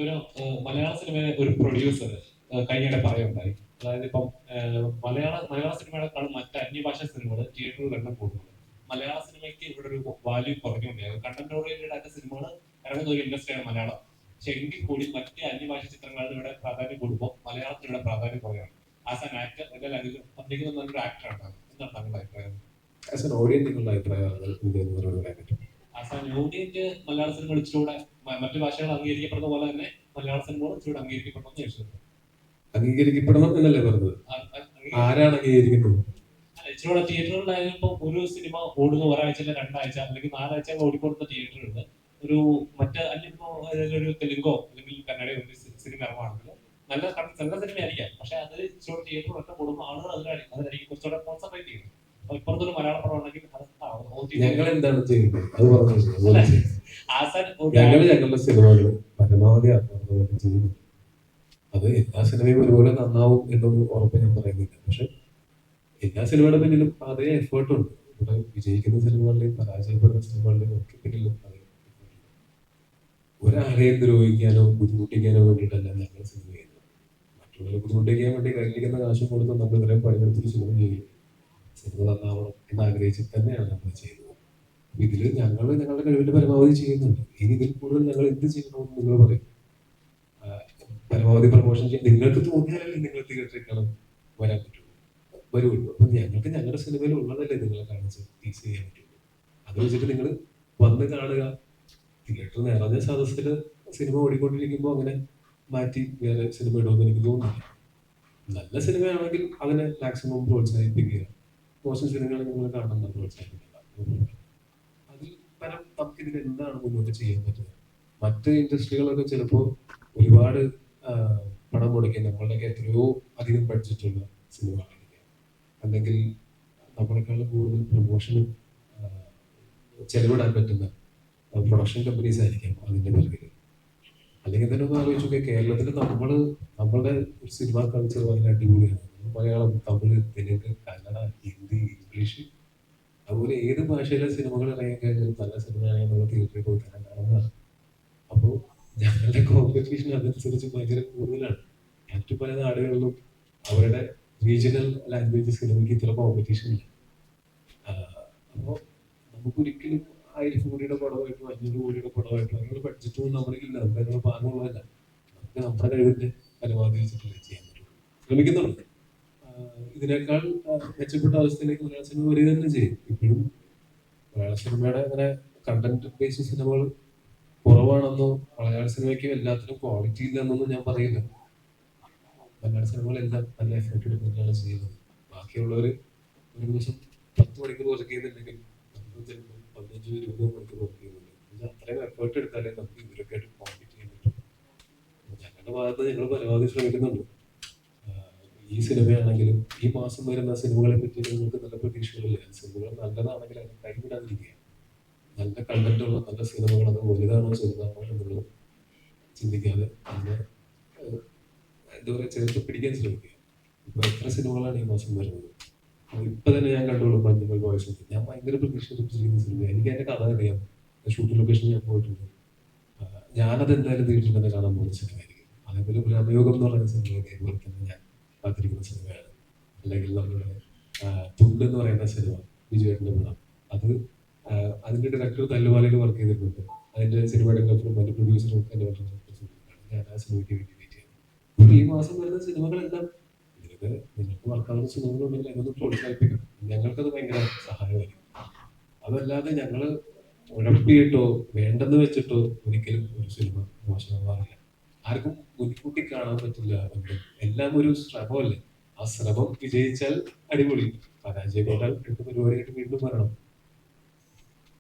ഒരു മലയാള സിനിമയിലെ ഒരു പ്രൊഡ്യൂസർ കഴിഞ്ഞിടെ പറയുണ്ടായി. അതായത് ഇപ്പം മലയാള സിനിമകളെക്കാളും മറ്റ് അന്യഭാഷ സിനിമകൾ തിയേറ്ററുകളിൽ എണ്ണം കൂടുന്നത്. മലയാള സിനിമയ്ക്ക് ഇവിടെ ഒരു വാല്യൂ കുറഞ്ഞുകൊണ്ടിരിക്കും. കണ്ടന്റ് ഓറിയന്റഡ് ആയിട്ട് സിനിമകൾ ഇറങ്ങുന്ന ഒരു ഇൻഡസ്ട്രിയാണ് മലയാളം. പക്ഷെ എങ്കിൽ കൂടി മറ്റ് അന്യഭാഷ ചിത്രങ്ങളുടെ ഇവിടെ പ്രാധാന്യം കൂടുമ്പോൾ മലയാളത്തിന് ഇവിടെ പ്രാധാന്യം കുറയാണ്. ആസ് ആൻ ആക്ടർ അല്ലെങ്കിൽ അഭിനയിക്കുന്ന നല്ലൊരു ആക്ടറാണ്. എന്താണ് താങ്കളുടെ അഭിപ്രായം? ആസ് എൻ ഓഡിയൻസ് നിങ്ങളുടെ അഭിപ്രായം പറയാൻ പറ്റും? As an audience Malayala cinema ഇച്ചിലൂടെ മറ്റു ഭാഷകൾ അംഗീകരിക്കപ്പെടുന്ന പോലെ തന്നെ മലയാള സിനിമകൾ ഇച്ചിലൂടെ അംഗീകരിക്കപ്പെടണമെന്ന് ചോദിച്ചിട്ടുണ്ട്. അംഗീകരിക്കപ്പെടണം എന്നല്ലേ പറഞ്ഞത്? ആരാണ് അംഗീകരിക്കുന്നത്? ഇച്ചിലൂടെ തിയേറ്ററുകളിലായാലും ഇപ്പൊ ഒരു സിനിമ ഓടുന്ന ഒരാഴ്ച, രണ്ടാഴ്ച അല്ലെങ്കിൽ 4 ആഴ്ച ഓടിക്കൊടുത്ത തിയേറ്ററുകളിൽ ഒരു അല്ലിപ്പോ ഒരു തെലുങ്കോ അല്ലെങ്കിൽ കന്നഡയോ സിനിമ ഇറങ്ങുവാണെങ്കിൽ നല്ല സിനിമ ആയിരിക്കാം. പക്ഷെ അത് ഇച്ചിലൂടെ തിയേറ്റർ ഒറ്റ കൂടുമ്പോൾ ആളുകൾ അതിലായിരിക്കും കുറച്ചുകൂടെ കോൺസെൻട്രേറ്റ് ചെയ്യുന്നത്. ഇപ്പുറത്തൊരു മലയാള പടം ഉണ്ടെങ്കിൽ ഞങ്ങൾ എന്താണ് ചെയ്യുന്നത് അത് പറഞ്ഞു. ഞങ്ങളുടെ സിനിമകൾ പരമാവധി ആത്മാർത്ഥമായിട്ട് ചെയ്യുന്നു. അത് എല്ലാ സിനിമയും ഒരുപോലെ നന്നാവും എന്നൊന്നും ഉറപ്പ് ഞാൻ പറയുന്നില്ല. പക്ഷെ എല്ലാ സിനിമയുടെ പിന്നിലും അതേ എഫേർട്ടുണ്ട്. ഇവിടെ വിജയിക്കുന്ന സിനിമകളുടെയും പരാജയപ്പെടുന്ന സിനിമകളുടെയും ഒക്കെ പിന്നിലും അതേ എഫേർട്ടുണ്ട്. ഒരാളെയും ദ്രോഹിക്കാനോ ബുദ്ധിമുട്ടിക്കാനോ വേണ്ടിയിട്ടല്ല ഞങ്ങൾ സിനിമ ചെയ്യുന്നത്. മറ്റുള്ളവരെ ബുദ്ധിമുട്ടിക്കാൻ വേണ്ടി കയ്യിലിരിക്കുന്ന കാശും കൊടുത്ത് നമ്മൾ ഇവരെ പണിയെടുത്തൊരു സിനിമ ചെയ്യും. സിനിമ നന്നാവണം എന്നാഗ്രഹിച്ചിട്ട് തന്നെയാണ് നമ്മൾ ചെയ്യുന്നത്. ഇതിൽ ഞങ്ങളുടെ കഴിവിന്റെ പരമാവധി ചെയ്യുന്നുണ്ട്. ഇനി ഇതിൽ കൂടുതൽ ഞങ്ങൾ എന്ത് ചെയ്യണമെന്ന് നിങ്ങൾ പറയും. പരമാവധി പ്രൊമോഷൻ ചെയ്യാൻ നിങ്ങൾക്ക് തോന്നിയാലല്ലേ നിങ്ങൾ തിയേറ്ററിൽ കാണാൻ വരാൻ പറ്റുള്ളൂ, വരുള്ളൂ. അപ്പൊ ഞങ്ങൾക്ക് ഞങ്ങളുടെ സിനിമയിൽ ഉള്ളതല്ലേ നിങ്ങളെ കാണിച്ച് ടീസ് ചെയ്യാൻ പറ്റുള്ളൂ. അത് വെച്ചിട്ട് നിങ്ങൾ വന്ന് കാണുക. തിയേറ്റർ നിറഞ്ഞ സദസ്സിൽ സിനിമ ഓടിക്കൊണ്ടിരിക്കുമ്പോൾ അങ്ങനെ മാറ്റി വേറെ സിനിമ ഇടുമെന്ന് എനിക്ക് തോന്നുന്നില്ല. നല്ല സിനിമയാണെങ്കിൽ അതിനെ മാക്സിമം പ്രോത്സാഹിപ്പിക്കുക. മോശം സിനിമകൾ നിങ്ങൾ കാണുന്ന പ്രോത്സാഹിപ്പിക്കുക. അതിൽ പരം നമുക്കിതിൽ എന്താണ് മുന്നോട്ട് ചെയ്യാൻ പറ്റുന്നത്? മറ്റ് ഇൻഡസ്ട്രികളൊക്കെ ചിലപ്പോൾ ഒരുപാട് പണം മുടക്കി നമ്മളുടെയൊക്കെ എത്രയോ അധികം ബഡ്ജറ്റുള്ള സിനിമകളായിരിക്കാം, അല്ലെങ്കിൽ നമ്മളെക്കാളും കൂടുതൽ പ്രൊമോഷന് ചെലവിടാൻ പറ്റുന്ന പ്രൊഡക്ഷൻ കമ്പനീസ് ആയിരിക്കാം അതിൻ്റെ പിറകിൽ. അല്ലെങ്കിൽ തന്നെ ഒന്ന് ആലോചിച്ചു നോക്കിയാൽ കേരളത്തിൽ നമ്മളുടെ ഒരു സിനിമ കൾച്ചർ വളരെ അടിപൊളിയാണ്. മലയാളം, തമിഴ്, തെലുങ്ക്, കന്നഡ, ഹിന്ദി, ഇംഗ്ലീഷ്, അതുപോലെ ഏത് ഭാഷയിലെ സിനിമകൾ ഇറങ്ങിക്കഴിഞ്ഞാൽ നല്ല സിനിമയാണെങ്കിൽ നമ്മൾ തിയേറ്ററിൽ പോയി തന്നെ കാണുന്നതാണ്. അപ്പോൾ ഞങ്ങളുടെ കോമ്പറ്റീഷൻ അതനുസരിച്ച് ഭയങ്കര കൂടുതലാണ്. മറ്റു പല നാടുകളിലും അവരുടെ റീജിയണൽ ലാംഗ്വേജ് സിനിമയ്ക്ക് ഇത്ര കോമ്പറ്റീഷൻ ഇല്ല. അപ്പോൾ നമുക്കൊരിക്കലും 1000 കോടിയുടെ പടമായിട്ടോ 500 കോടിയുടെ പടമായിട്ടോ അതിനുള്ള ബഡ്ജറ്റൊന്നും നമ്മൾക്കില്ല. നമുക്ക് അതിനുള്ള പാങ്ങുള്ളതല്ല. നമുക്ക് നമ്മുടെ കഴിവിന്റെ പരമാവധി വെച്ചിട്ട് ചെയ്യാൻ പറ്റും. ശ്രമിക്കുന്നുണ്ട്. ഇതിനേക്കാൾ മെച്ചപ്പെട്ട അവസ്ഥയിലേക്ക് മലയാള സിനിമ വരിക തന്നെ ചെയ്യും. ഇപ്പോഴും മലയാള സിനിമയുടെ അങ്ങനെ കണ്ടന്റ് ബേസ്ഡ് സിനിമകൾ കുറവാണെന്നോ മലയാള സിനിമയ്ക്ക് എല്ലാത്തിനും ക്വാളിറ്റി ഇല്ല എന്നൊന്നും ഞാൻ പറയില്ല. മലയാള സിനിമകളെല്ലാം നല്ല എഫേർട്ട് എടുക്കുന്നതാണ് ചെയ്യുന്നത്. ബാക്കിയുള്ളവർ ഒരു ദിവസം 10 മണിക്കൂർ വർക്ക് ചെയ്യുന്നുണ്ടെങ്കിൽ നമ്മൾ ചിലപ്പോൾ 15-20 മണിക്കൂർ വർക്ക് ചെയ്യുന്നുണ്ട്. അത്രയും എഫേർട്ട് എടുത്താലേ നമുക്ക് ഇവരൊക്കെ ആയിട്ട് കോമ്പീറ്റ് ചെയ്യാൻ പറ്റും. ഞങ്ങളുടെ ഭാഗത്ത് ഞങ്ങൾ പരമാവധി ശ്രമിക്കുന്നുണ്ട്. ഈ സിനിമയാണെങ്കിലും ഈ മാസം വരുന്ന സിനിമകളെ പറ്റി നിങ്ങൾക്ക് നല്ല പ്രതീക്ഷകളില്ല. സിനിമകൾ നല്ലതാണെങ്കിൽ അത് കൈവിടാതിരിക്കുക. നല്ല കണ്ടന്റുള്ള നല്ല സിനിമകൾ അത് വലുതാണോ ചെറുതാണോ എന്നുള്ളത് ചിന്തിക്കാതെ അതിനെ എന്താ പറയുക ചേർത്ത് പിടിക്കാൻ ശ്രമിക്കുക. ഇപ്പൊ എത്ര സിനിമകളാണ് ഈ മാസം വരുന്നത്? ഇപ്പൊ തന്നെ ഞാൻ കണ്ടോളൂ മഞ്ഞുമൽ ബോയ്സ്. ഞാൻ ഭയങ്കര പ്രതീക്ഷിച്ചിരിക്കുന്ന സിനിമ. എനിക്ക് അതിന്റെ കഥ അറിയാം. ഷൂട്ടിംഗ് ലൊക്കേഷൻ ഞാൻ പോയിട്ടുണ്ട്. ഞാനത് എന്തായാലും തിയേറ്ററിൽ തന്നെ കാണാൻ പോകുന്ന സിനിമയായിരിക്കും. അതേപോലെ ബ്രഹ്മയോഗം എന്ന് പറയുന്ന സിനിമ ഇതേപോലെ തന്നെ ഞാൻ കാത്തിരിക്കുന്ന സിനിമയാണ്. അല്ലെങ്കിൽ നമ്മുടെ തുണ്ട് എന്ന് പറയുന്ന സിനിമ വിജയേട്ടൻ്റെ പടം, അത് അതിന്റെ ഡയറക്ടർ തല്ലുമാലയിൽ വർക്ക് ചെയ്തിട്ടുണ്ട്. അതിന്റെ സിനിമാറ്റോഗ്രാഫറും അതിന്റെ പ്രൊഡ്യൂസറും എന്റെ ഞാൻ ആ സിനിമയ്ക്ക് വേണ്ടി വെയിറ്റ് ചെയ്യുന്നു. ഈ മാസം വരുന്ന സിനിമകളെല്ലാം നിങ്ങൾക്ക് വർക്കാവുന്ന സിനിമകളുണ്ടെങ്കിൽ അതൊന്ന് പ്രോത്സാഹിപ്പിക്കണം. ഞങ്ങൾക്കത് ഭയങ്കര സഹായമായിരിക്കും. അതല്ലാതെ ഞങ്ങള് ഉഴപ്പിയിട്ടോ വേണ്ടെന്ന് വെച്ചിട്ടോ ഒരിക്കലും ഒരു സിനിമ മോശമാവാറില്ല. ആർക്കും മുൻകൂട്ടി കാണാൻ പറ്റില്ല. എല്ലാം ഒരു ശ്രമമല്ലേ. ആ ശ്രമം വിജയിച്ചാൽ അടിപൊളി, പരാജയപ്പെട്ടാൽ പരിപാടിയായിട്ട് വീണ്ടും വരണം.